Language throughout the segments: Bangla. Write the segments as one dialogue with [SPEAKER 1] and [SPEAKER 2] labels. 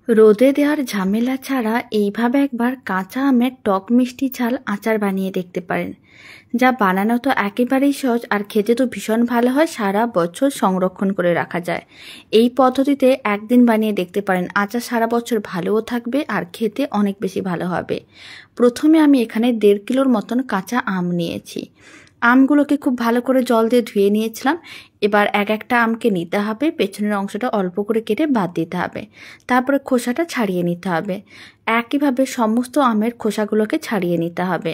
[SPEAKER 1] রোদে দেওয়ার ঝামেলা ছাড়া এইভাবে একবার কাঁচা আমের টক মিষ্টি ঝাল আচার বানিয়ে দেখতে পারেন, যা বানানো তো একেবারেই সহজ আর খেতে তো ভীষণ ভালো হয়। সারা বছর সংরক্ষণ করে রাখা যায়। এই পদ্ধতিতে একদিন বানিয়ে দেখতে পারেন, আচার সারা বছর ভালোও থাকবে আর খেতে অনেক বেশি ভালো হবে। প্রথমে আমি এখানে 1.5 কিলোর মতন কাঁচা আম নিয়েছি। আমগুলোকে খুব ভালো করে জল দিয়ে ধুয়ে নিয়েছিলাম। এবার এক একটা আমকে নিতে হবে, পেছনের অংশটা অল্প করে কেটে বাদ দিতে হবে, তারপরে খোসাটা ছাড়িয়ে নিতে হবে। একইভাবে সমস্ত আমের খোসাগুলোকে ছাড়িয়ে নিতে হবে।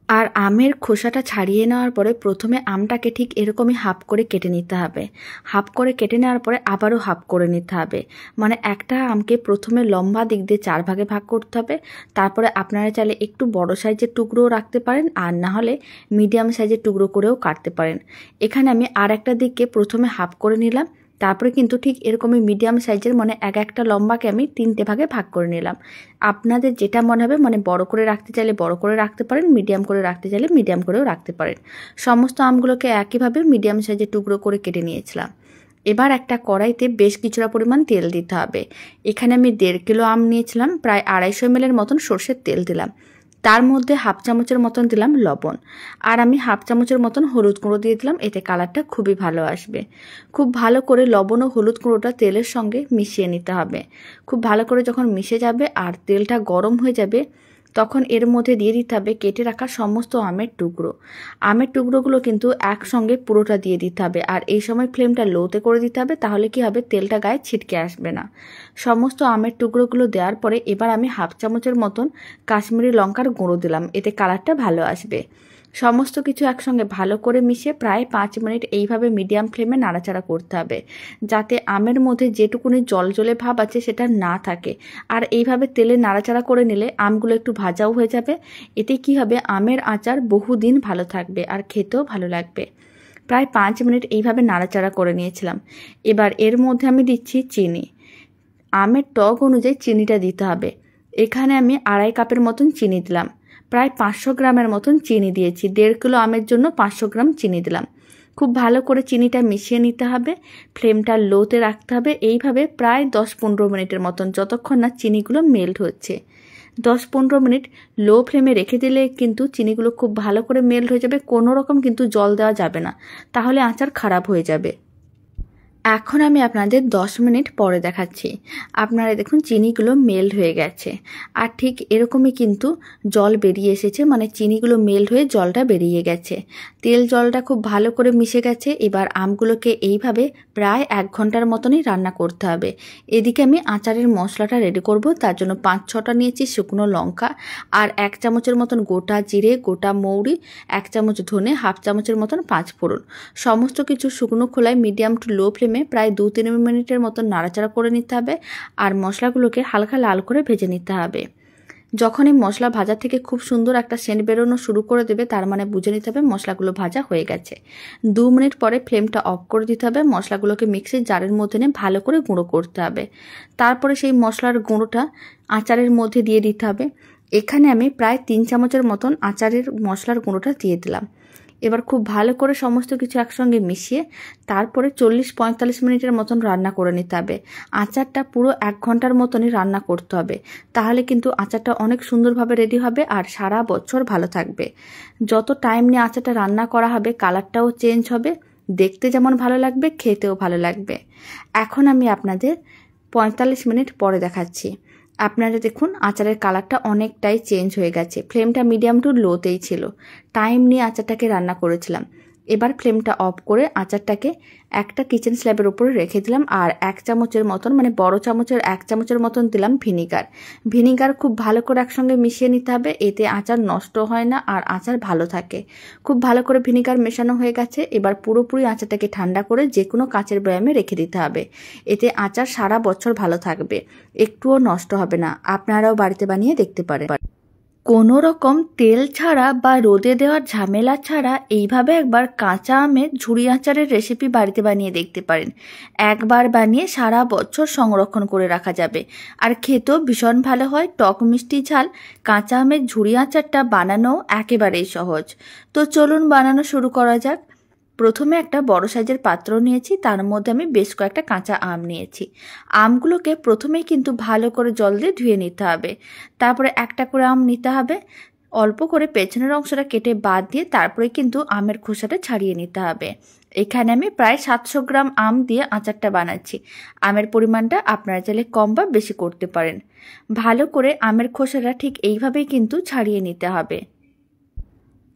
[SPEAKER 1] আর আমের খোসাটা ছাড়িয়ে নেওয়ার পরে প্রথমে আমটাকে ঠিক এরকমই হাফ করে কেটে নিতে হবে। হাফ করে কেটে নেওয়ার পরে আবারও হাফ করে নিতে হবে। মানে একটা আমকে প্রথমে লম্বা দিক দিয়ে 4 ভাগে ভাগ করতে হবে। তারপরে আপনারা চাইলে একটু বড় সাইজের টুকরোও রাখতে পারেন, আর না হলে মিডিয়াম সাইজের টুকরো করেও কাটতে পারেন। এখানে আমি আর একটা দিককে প্রথমে হাফ করে নিলাম, তারপরে কিন্তু ঠিক এরকমই মিডিয়াম সাইজের মানে এক একটা লম্বাকে আমি 3টে ভাগে ভাগ করে নিলাম। আপনাদের যেটা মনে হবে, মানে বড় করে রাখতে চাইলে বড় করে রাখতে পারেন, মিডিয়াম করে রাখতে চাইলে মিডিয়াম করেও রাখতে পারেন। সমস্ত আমগুলোকে একইভাবে মিডিয়াম সাইজের টুকরো করে কেটে নিয়েছিলাম। এবার একটা কড়াইতে বেশ কিছুটা পরিমাণ তেল দিতে হবে। এখানে আমি 1.5 কিলো আম নিয়েছিলাম, প্রায় 250 ml মতন সর্ষের তেল দিলাম। তার মধ্যে হাফ চামচের মতন দিলাম লবণ, আর আমি হাফ চামচের মতন হলুদ গুঁড়ো দিয়ে দিলাম। এতে কালারটা খুবই ভালো আসবে। খুব ভালো করে লবণ ও হলুদ গুঁড়োটা তেলের সঙ্গে মিশিয়ে নিতে হবে। খুব ভালো করে যখন মিশে যাবে আর তেলটা গরম হয়ে যাবে, তখন এর মধ্যে দিয়ে দিতে হবে কেটে রাখা সমস্ত আমের টুকরো। আমের টুকরোগুলো কিন্তু একসঙ্গে পুরোটা দিয়ে দিতে হবে, আর এই সময় ফ্লেমটা লোতে করে দিতে হবে, তাহলে কি হবে, তেলটা গায়ে ছিটকে আসবে না। সমস্ত আমের টুকরোগুলো দেওয়ার পরে এবার আমি হাফ চামচের মতন কাশ্মীরি লঙ্কার গুঁড়ো দিলাম, এতে কালারটা ভালো আসবে। সমস্ত কিছু একসঙ্গে ভালো করে মিশিয়ে প্রায় 5 মিনিট এইভাবে মিডিয়াম ফ্লেমে নাড়াচাড়া করতে হবে, যাতে আমের মধ্যে যেটুকুনি জলজলে ভাব আছে সেটা না থাকে। আর এইভাবে তেলে নাড়াচাড়া করে নিলে আমগুলো একটু ভাজাও হয়ে যাবে। এতে কি হবে, আমের আচার বহুদিন ভালো থাকবে আর খেতেও ভালো লাগবে। প্রায় 5 মিনিট এইভাবে নাড়াচাড়া করে নিয়েছিলাম। এবার এর মধ্যে আমি দিচ্ছি চিনি। আমের টক অনুযায়ী চিনিটা দিতে হবে। এখানে আমি 2.5 কাপের মতন চিনি দিলাম। প্রায় 500 গ্রামের মতন চিনি দিয়েছি। 1.5 কিলো আমের জন্য 500 গ্রাম চিনি দিলাম। খুব ভালো করে চিনিটা মিশিয়ে নিতে হবে। ফ্লেমটা লোতে রাখতে হবে। এইভাবে প্রায় 10-15 মিনিটের মতন, যতক্ষণ না চিনিগুলো মেল্ট হচ্ছে। 10-15 মিনিট লো ফ্লেমে রেখে দিলে কিন্তু চিনিগুলো খুব ভালো করে মেল্ট হয়ে যাবে। কোনো রকম কিন্তু জল দেওয়া যাবে না, তাহলে আচার খারাপ হয়ে যাবে। এখন আমি আপনাদের 10 মিনিট পরে দেখাচ্ছি। আপনারা দেখুন চিনিগুলো মেল্ট হয়ে গেছে, আর ঠিক এরকমই কিন্তু জল বেরিয়ে এসেছে, মানে চিনিগুলো মেল্ট হয়ে জলটা বেরিয়ে গেছে। তেল জলটা খুব ভালো করে মিশে গেছে। এবার আমগুলোকে এইভাবে প্রায় 1 ঘন্টার মতনই রান্না করতে হবে। এদিকে আমি আচারের মশলাটা রেডি করব। তার জন্য 5-6টা নিয়েছি শুকনো লঙ্কা, আর 1 চামচের মতন গোটা জিরে, গোটা মৌরি, 1 চামচ ধনে, হাফ চামচের মতন 5 ফোড়ন। সমস্ত কিছু শুকনো খোলায় মিডিয়াম টু লো ফ্লেমে প্রায় 2-3 মিনিটের মতন নাড়াচাড়া করে নিতে হবে, আর মশলাগুলোকে হালকা লাল করে ভেজে নিতে হবে। যখন এই মশলা ভাজা থেকে খুব সুন্দর একটা সেন্ট বেরোনো শুরু করে দেবে, তার মানে বুঝে নিতে হবে মশলাগুলো ভাজা হয়ে গেছে। 2 মিনিট পরে ফ্লেমটা অফ করে দিতে হবে। মশলাগুলোকে মিক্সির জারের মধ্যে নিয়ে ভালো করে গুঁড়ো করতে হবে। তারপরে সেই মশলার গুঁড়োটা আচারের মধ্যে দিয়ে দিতে হবে। এখানে আমি প্রায় 3 চামচের মতন আচারের মশলার গুঁড়োটা দিয়ে দিলাম। এবার খুব ভালো করে সমস্ত কিছু একসঙ্গে মিশিয়ে তারপরে 40-45 মিনিটের মতন রান্না করে নিতে হবে। আচারটা পুরো 1 ঘন্টার মতনই রান্না করতে হবে, তাহলে কিন্তু আচারটা অনেক সুন্দরভাবে রেডি হবে আর সারা বছর ভালো থাকবে। যত টাইম নিয়ে আচারটা রান্না করা হবে, কালারটাও চেঞ্জ হবে, দেখতে যেমন ভালো লাগবে, খেতেও ভালো লাগবে। এখন আমি আপনাদের 45 মিনিট পরে দেখাচ্ছি। আপনারা দেখুন আচারের কালারটা অনেকটাই চেঞ্জ হয়ে গেছে। ফ্লেমটা মিডিয়াম টু লোতেই ছিল। টাইম নিয়ে আচারটাকে রান্না করেছিলাম। এবার ফ্লেমটা অফ করে আচারটাকে একটা কিচেন স্ল্যাবের উপরে রেখে দিলাম, আর 1 চামচের মতন, মানে বড় চামচের 1 চামচের মতন দিলাম ভিনিগার। ভিনিগার খুব ভালো করে একসঙ্গে মিশিয়ে নিতে হবে, এতে আচার নষ্ট হয় না আর আচার ভালো থাকে। খুব ভালো করে ভিনিগার মেশানো হয়ে গেছে। এবার পুরোপুরি আচারটাকে ঠান্ডা করে যে কোনো কাচের বয়ামে রেখে দিতে হবে। এতে আচার সারা বছর ভালো থাকবে, একটুও নষ্ট হবে না। আপনারাও বাড়িতে বানিয়ে দেখতে পারেন। কোনো রকম তেল ছাড়া বা রোদে দেওয়ার ঝামেলা ছাড়া এইভাবে একবার কাঁচা আমের ঝুড়ি আচারের রেসিপি বাড়িতে বানিয়ে দেখতে পারেন। একবার বানিয়ে সারা বছর সংরক্ষণ করে রাখা যাবে, আর খেতেও ভীষণ ভালো হয়। টক মিষ্টি ঝাল কাঁচা আমের ঝুড়ি আচারটা বানানো একেবারেই সহজ। তো চলুন বানানো শুরু করা যাক। প্রথমে একটা বড় সাইজের পাত্র নিয়েছি, তার মধ্যে আমি বেশ কয়েকটা কাঁচা আম নিয়েছি। আমগুলোকে প্রথমেই কিন্তু ভালো করে জল দিয়ে ধুয়ে নিতে হবে। তারপরে একটা করে আম নিতে হবে, অল্প করে পেছনের অংশটা কেটে বাদ দিয়ে তারপরে কিন্তু আমের খোসাটা ছাড়িয়ে নিতে হবে। এখানে আমি প্রায় 700 গ্রাম আম দিয়ে আচারটা বানাচ্ছি। আমের পরিমাণটা আপনারা চাইলে কম বা বেশি করতে পারেন। ভালো করে আমের খোসাটা ঠিক এইভাবেই কিন্তু ছাড়িয়ে নিতে হবে।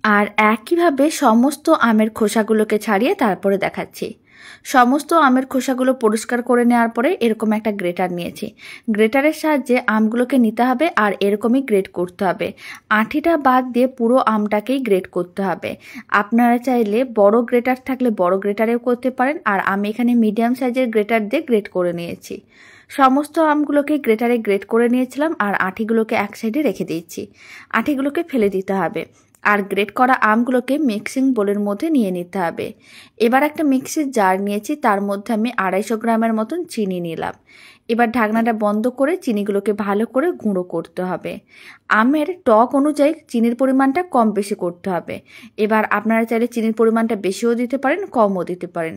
[SPEAKER 1] আর একইভাবে সমস্ত আমের খোসাগুলোকে ছাড়িয়ে তারপরে দেখাচ্ছি। সমস্ত আমের খোসাগুলো পরিষ্কার করে নেওয়ার পরে এরকম একটা গ্রেটার নিয়েছি। গ্রেটারের সাহায্যে আমগুলোকে নিতে হবে আর এরকমই গ্রেট করতে হবে। আঁটিটা বাদ দিয়ে পুরো আমটাকেই গ্রেট করতে হবে। আপনারা চাইলে বড় গ্রেটার থাকলে বড় গ্রেটারেও করতে পারেন, আর আমি এখানে মিডিয়াম সাইজের গ্রেটার দিয়ে গ্রেট করে নিয়েছি। সমস্ত আমগুলোকে গ্রেটারে গ্রেট করে নিয়েছিলাম আর আঁটিগুলোকে এক সাইডে রেখে দিয়েছি। আঁটিগুলোকে ফেলে দিতে হবে। আর গ্রেট করা আমগুলোকে মিক্সিং বোলের মধ্যে নিয়ে নিতে হবে। এবার একটা মিক্সির জার নিয়েছি, তার মধ্যে আমি 250 গ্রামের মতন চিনি নিলাম। এবার ঢাকনাটা বন্ধ করে চিনিগুলোকে ভালো করে গুঁড়ো করতে হবে। আমের টক অনুযায়ী চিনির পরিমাণটা কম বেশি করতে হবে। এবার আপনারা চাইলে চিনির পরিমাণটা বেশিও দিতে পারেন, কমও দিতে পারেন।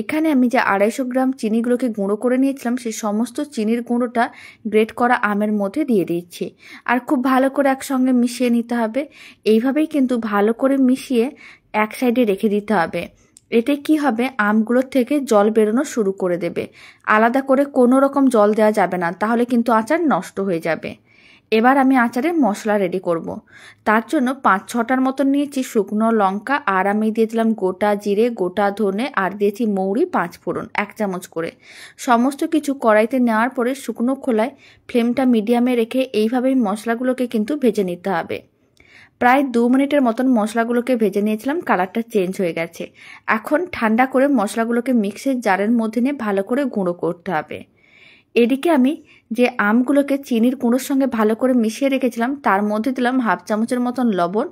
[SPEAKER 1] এখানে আমি যে 250 গ্রাম চিনিগুলোকে গুঁড়ো করে নিয়েছিলাম সেই সমস্ত চিনির গুঁড়োটা গ্রেট করা আমের মধ্যে দিয়ে দিচ্ছি। আর খুব ভালো করে একসঙ্গে মিশিয়ে নিতে হবে। এইভাবেই কিন্তু ভালো করে মিশিয়ে এক সাইডে রেখে দিতে হবে। এতে কি হবে, আমগুলোর থেকে জল বেরোনো শুরু করে দেবে। আলাদা করে কোনো রকম জল দেওয়া যাবে না, তাহলে কিন্তু আচার নষ্ট হয়ে যাবে। এবার আমি আচারের মশলা রেডি করব। তার জন্য 5-6টার মতন নিয়েছি শুকনো লঙ্কা, আর আমি দিয়ে দিলাম গোটা জিরে, গোটা ধনে, আর দিয়েছি মৌরি 5 ফোড়ন 1 চামচ করে। সমস্ত কিছু কড়াইতে নেওয়ার পরে শুকনো খোলায় ফ্লেমটা মিডিয়ামে রেখে এইভাবেই মশলাগুলোকে কিন্তু ভেজে নিতে হবে। প্রায় 2 মিনিটের মতন মশলাগুলোকে ভেজে নিয়েছিলাম, কালারটা চেঞ্জ হয়ে গেছে। এখন ঠান্ডা করে মশলাগুলোকে মিক্সির জারের মধ্যে নিয়ে ভালো করে গুঁড়ো করতে হবে। এদিকে আমি যে আমগুলোকে চিনির গুঁড়োর সঙ্গে ভালো করে মিশিয়ে রেখেছিলাম তার মধ্যে দিলাম 1/2 চামচের মতন লবণ,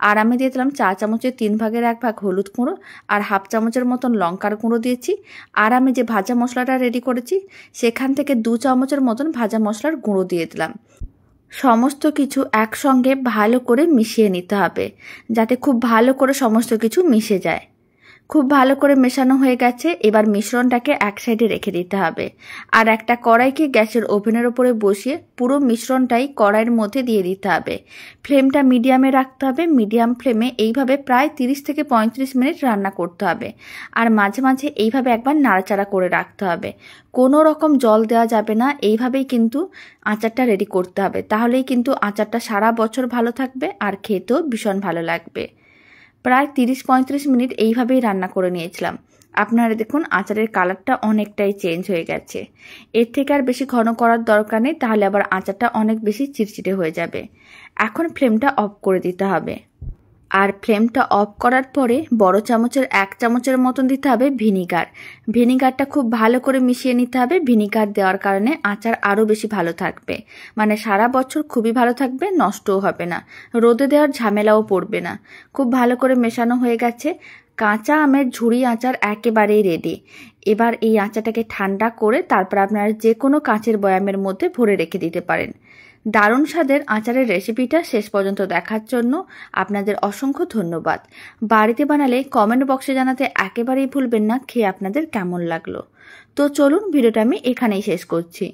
[SPEAKER 1] আর আমি দিয়ে দিলাম 4 চামচের 3 ভাগের 1 ভাগ হলুদ গুঁড়ো, আর 1/2 চামচের মতন লঙ্কার গুঁড়ো দিয়েছি। আর আমি যে ভাজা মশলাটা রেডি করেছি সেখান থেকে 2 চামচের মতন ভাজা মশলার গুঁড়ো দিয়ে দিলাম। সমস্ত কিছু একসঙ্গে ভালো করে মিশিয়ে নিতে হবে, যাতে খুব ভালো করে সমস্ত কিছু মিশে যায়। খুব ভালো করে মেশানো হয়ে গেছে। এবার মিশ্রণটাকে এক সাইডে রেখে দিতে হবে। আর একটা কড়াইকে গ্যাসের ওভেনের ওপরে বসিয়ে পুরো মিশ্রণটাই কড়াইয়ের মধ্যে দিয়ে দিতে হবে। ফ্লেমটা মিডিয়ামে রাখতে হবে। মিডিয়াম ফ্লেমে এইভাবে প্রায় 30 থেকে 35 মিনিট রান্না করতে হবে। আর মাঝে মাঝে এইভাবে একবার নাড়াচাড়া করে রাখতে হবে। কোনো রকম জল দেওয়া যাবে না। এইভাবেই কিন্তু আচারটা রেডি করতে হবে, তাহলেই কিন্তু আচারটা সারা বছর ভালো থাকবে আর খেতেও ভীষণ ভালো লাগবে। প্রায় 30-35 মিনিট এইভাবেই রান্না করে নিয়েছিলাম। আপনারা দেখুন আচারের কালারটা অনেকটাই চেঞ্জ হয়ে গেছে। এর থেকে আর বেশি ঘন করার দরকার নেই, তাহলে আবার আচারটা অনেক বেশি চিটচিটে হয়ে যাবে। এখন ফ্লেমটা অফ করে দিতে হবে। আর ফ্লেমটা অফ করার পরে বড় চামচের 1 চামচের মতন দিতে হবে ভিনিগার। ভিনিগারটা খুব ভালো করে মিশিয়ে নিতে হবে। ভিনিগার দেওয়ার কারণে আচার আরও বেশি ভালো থাকবে, মানে সারা বছর খুবই ভালো থাকবে, নষ্টও হবে না, রোদে দেওয়ার ঝামেলাও পড়বে না। খুব ভালো করে মেশানো হয়ে গেছে। কাঁচা আমের ঝুড়ি আচার একেবারেই রেডি। এবার এই আচারটাকে ঠান্ডা করে তারপর আপনারা যে কোনো কাঁচের বয়ামের মধ্যে ভরে রেখে দিতে পারেন। দারুণ স্বাদের আচারের রেসিপিটা শেষ পর্যন্ত দেখার জন্য আপনাদের অসংখ্য ধন্যবাদ। বাড়িতে বানালে কমেন্ট বক্সে জানাতে একেবারেই ভুলবেন না খেয়ে আপনাদের কেমন লাগলো। তো চলুন ভিডিওটা আমি এখানেই শেষ করছি।